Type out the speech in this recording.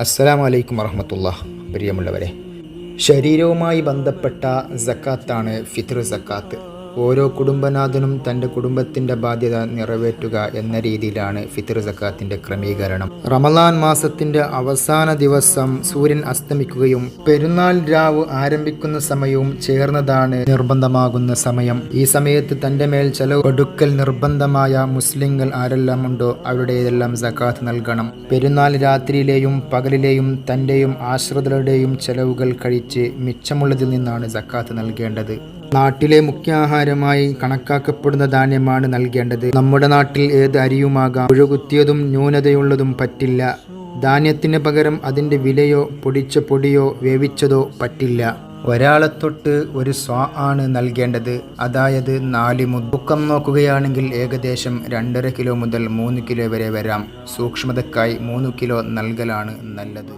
അസ്സലാമു അലൈക്കും വറഹ്മത്തുള്ളാഹി. പ്രിയമുള്ളവരെ, ശരീരവുമായി ബന്ധപ്പെട്ട സക്കാത്താണ് ഫിത്ർ സക്കാത്ത്. ഓരോ കുടുംബനാഥനും തൻ്റെ കുടുംബത്തിൻ്റെ ബാധ്യത നിറവേറ്റുക എന്ന രീതിയിലാണ് ഫിത്ർ സക്കാത്തിൻ്റെ ക്രമീകരണം. റമളാൻ മാസത്തിൻ്റെ അവസാന ദിവസം സൂര്യൻ അസ്തമിക്കുകയും പെരുന്നാൾ രാവ് ആരംഭിക്കുന്ന സമയവും ചേർന്നതാണ് നിർബന്ധമാകുന്ന സമയം. ഈ സമയത്ത് തൻ്റെ മേൽ ചെലവ് കൊടുക്കൽ നിർബന്ധമായ മുസ്ലിങ്ങൾ ആരെല്ലാം ഉണ്ടോ അവരുടെയെല്ലാം സക്കാത്ത് നൽകണം. പെരുന്നാൾ രാത്രിയിലെയും പകലിലെയും തൻ്റെയും ആശ്രിതരുടെയും ചെലവുകൾ കഴിച്ച് മിച്ചമുള്ളതിൽ നിന്നാണ് സക്കാത്ത് നൽകേണ്ടത്. നാട്ടിലെ മുഖ്യാഹാരമായി കണക്കാക്കപ്പെടുന്ന ധാന്യമാണ് നൽകേണ്ടത്. നമ്മുടെ നാട്ടിൽ ഏത് അരിയുമാകാം. പുഴുകുത്തിയതും ന്യൂനതയുള്ളതും പറ്റില്ല. ധാന്യത്തിന് പകരം അതിൻ്റെ വിലയോ പൊടിച്ച പൊടിയോ വേവിച്ചതോ പറ്റില്ല. ഒരാളെ തൊട്ട് ഒരു സ്വാ ആണ് നൽകേണ്ടത്, അതായത് 4 മുദ്. തൂക്കം നോക്കുകയാണെങ്കിൽ ഏകദേശം 2.5 കിലോ മുതൽ 3 കിലോ വരെ വരാം. സൂക്ഷ്മതക്കായി 3 കിലോ നൽകലാണ് നല്ലത്.